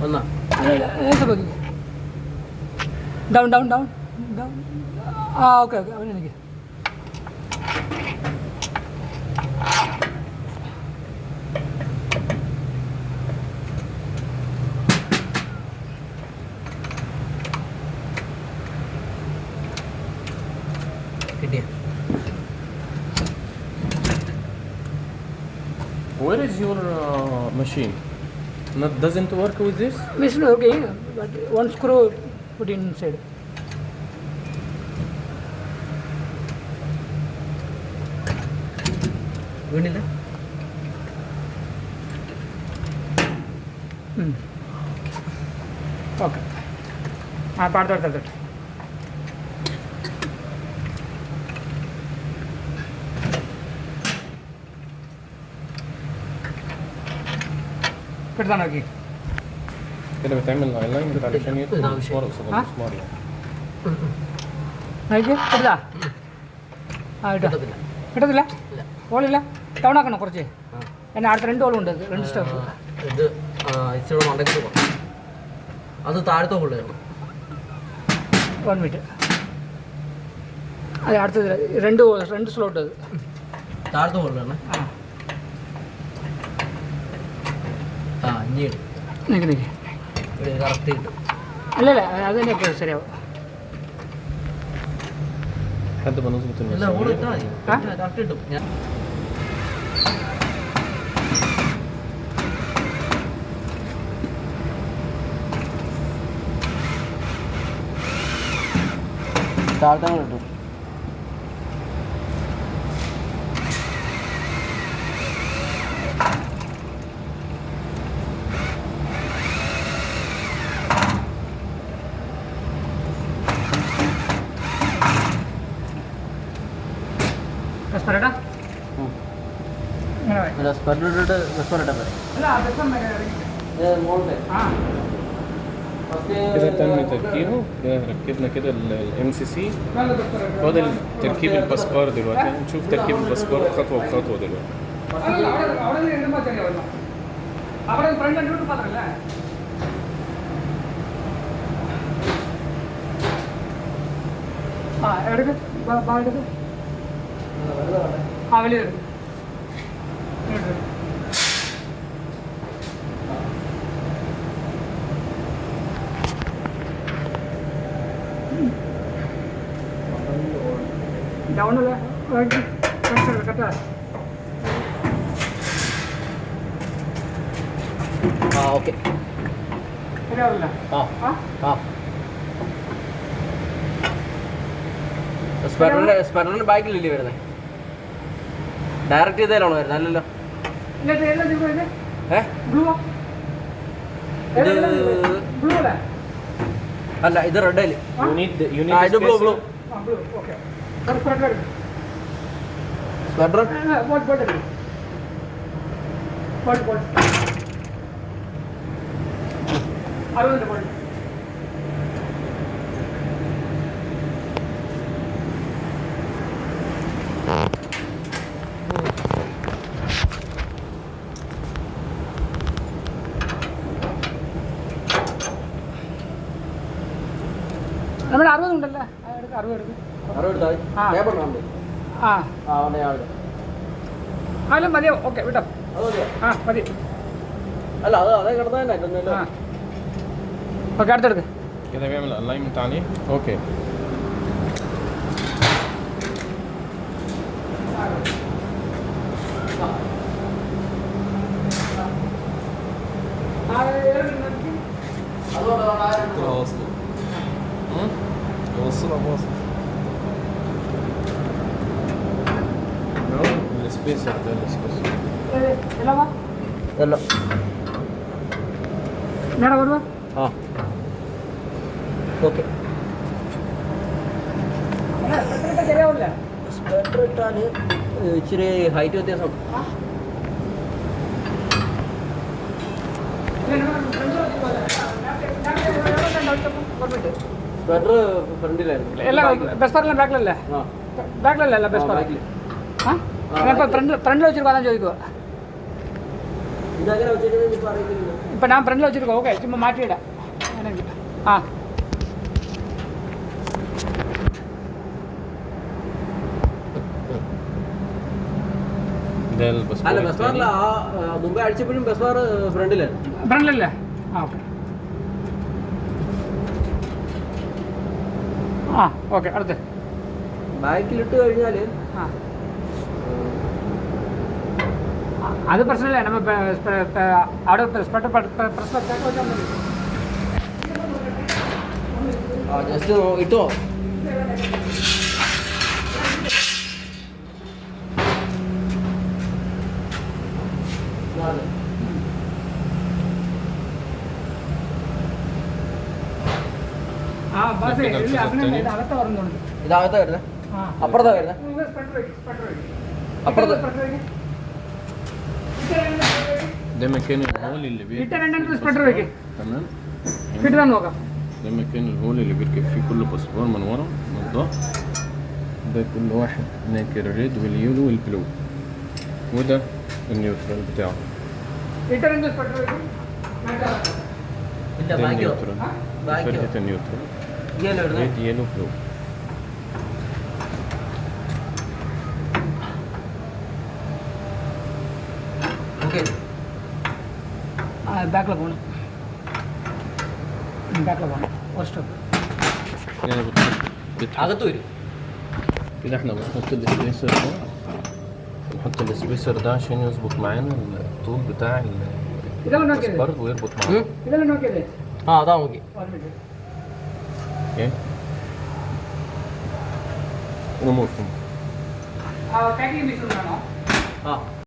ഒന്നാ down down down down. ആ okay okay അവൻ എനിക്ക് കിട്ടിയ. Where is your machine? Doesn't work with this? machine okay, but one screw put inside. വീണില്ല. Okay ആ പാടത്തോട്ട് എടുത്താൽ നോക്കി. كده بتعمل لاين كده علشان يطلع مسمار قصاد المسمار يعني. നോക്കി എടുത്താ. ആ ഇട്ടോ കിട്ടത്തില്ല. ഹോളില്ല. ഡൗൺ ആക്കണം കുറച്ച്. എന്നെ അടുത്ത 2 ഹോളുണ്ട്. 2 സ്റ്റെപ്പ്. ഇത് ഇച്ചിരി മണ്ടയ്ക്ക് പോകാം. അത് താഴത്തെ ഹോളിലാണ്. 1 മിനിറ്റ്. അതെ അടുത്തത് 2 സ്ലോട്ട് അത് താഴത്തെ ഹോളിലാണ്. ആ ഇനി നിൽക്ക് കറക്റ്റ് കിട്ടും. അല്ലല്ല അത് തന്നെ ഇപ്പോൾ ശരിയാവും. لحد ما نظبط ഇല്ല ഹോൾ المسامير. ഇട്ടാൽ മതി. കറക്റ്റ് കിട്ടും. ഞാൻ താഴത്തെ കിട്ടും. പറയടാ സ്പെർ ഇട്ടിട്ട് സ്പെർ ഇട്ടാൽ മതി. മോളിൽ ആ كده تم تركيبه. كده ركبنا كده الام سي سي. فاضل تركيب الباسبار دلوقتي. نشوف تركيب الباسبار خطوه بخطوه دلوقتي. അവിടെ ഫ്രണ്ട് കണ്ടിട്ട് പറഞ്ഞല്ലേ. ആ എടുക്ക് എടുക്ക്. ആ വലിയ എടുക്ക്. ഡൗണല്ലേ കട്ടാ. ആ ഓക്കെ. ശരിയാവില്ല. ആ ആ സ്പെറിൻ്റെ ബാക്കിലല്ലേ വരുന്നത്? ഡയറക്റ്റ് ചെയ്തേലാണോ വരുന്നത്? അല്ലല്ലോ. ബ്ലൂ അല്ലേ? അല്ല ഇത് റെഡ് അല്ലേ? You need ഇത് ബ്ലൂ ബ്ലൂ ഓക്കെ. സ്പെഡർ നമ്മുടെ 60 ഉണ്ടല്ലേ? 60 എടുക്കും. 60 എടുത്താൽ പേപ്പർ ഉണ്ട്. ആ ആ ഉണ്ട് ആളുടെ അല്ല മതിയോ? ഓക്കെ വിട്ടോ. അത് മതിയോ? ആ മതി. അല്ല അത് അതേ കിടന്നാൽ തന്നെ ഇതൊന്നുമില്ല. ആ ഓക്കെ അടുത്തെടുക്ക്. كده بيعمل الاينمنت عليه. اوكي اوصلها واصل. السبيسر ده السبيسر. ഇല്ലവാ അല്ല നേരെ വരുവാ. ആ ഓക്കെ. ശരിയാവില്ല. സ്പെഡർ ഇട്ടാൽ ഇച്ചിരി ഹൈറ്റ് വ്യത്യാസം. സ്പെഡർ ഫ്രണ്ടിലായിരുന്നു. എല്ലാം ബസ് പറഞ്ഞ ബാക്കിലല്ലേ? ആ ബാക്കിലല്ലേ? അല്ല ബസ് പറഞ്ഞ. ആ ഞാൻ ഇപ്പോൾ ഫ്രണ്ടിൽ വെച്ചിട്ട് പറയാൻ ചോദിക്കുക. ഇതങ്ങനെ വെച്ചിട്ട് ഇപ്പോൾ അറിയില്ല. ഇപ്പം ഞാൻ ഫ്രണ്ടിൽ വെച്ചിരിക്കും. ഓക്കെ, ചുമ്മാ മാറ്റിയിടാം. അങ്ങനെ ആ ده الباسبور അല്ല ബസ് ബാറിൽ الثاني. ആ മുമ്പേ അടിച്ചപ്പോഴും ബസ് ബാർ ഫ്രണ്ടിലാണ്. ഫ്രണ്ടിലല്ലേ? ആ ഓക്കെ. ആ ഓക്കെ, അടുത്ത് ബാക്കിലിട്ട് കഴിഞ്ഞാൽ ആ അത് പ്രശ്നമില്ല. നമ്മൾ അവിടെ പ്രശ്നം ജസ്റ്റ് ഇട്ടോ. ആ ബസ് ഇല്ല, അതിനെ അകത്ത് പറഞ്ഞോണ്ട്. ഇതാകത്താ വരുന്നത്, ആ അപ്പുറത്താ വരുന്നത്. അപ്പുറത്ത് ده مكان الهول اللي ഇട്ട بيركب രണ്ടെണ്ണം فيه സ്പെട്ടർ വെക്ക്. الباسبور. تمام. കിട്ടുതാന്ന് നോക്കാം. ده مكان الهول اللي بيركب فيه كل باسبور من ورا من الظهر. ده كل واحد هناك الريد واليولو والبلو، وده النيوترال بتاعه. ഇട്ട രണ്ട് സ്പെട്ടർ വെക്ക്. ഇല്ല ده ബാക്കിയോ النيوترال، ബാക്കിയോ فرقة النيوترال ഇങ്ങനെ വരുന്നത്. ريد يلو بلو. ഓക്കെ ആ ബാക്കിൽ പോകണം. ബാക്കിൽ പോകണം. ഒരു സ്റ്റെപ്പ്. يعني بتحط അകത്ത് വരും. كده احنا بنحط السبيسر ده، بنحط السبيسر ده عشان يظبط معانا الطول بتاع ഇതെല്ലാം നോക്കിയത്? الباسبور ويربط معانا. ഇതെല്ലാം നോക്കിയതേ? ആ അതാ നോക്കി. ഒരു മിനിറ്റ്. ايه اموركم. ആ പാക്കിംഗ് മിസ് ഉണ്ടോ? ആ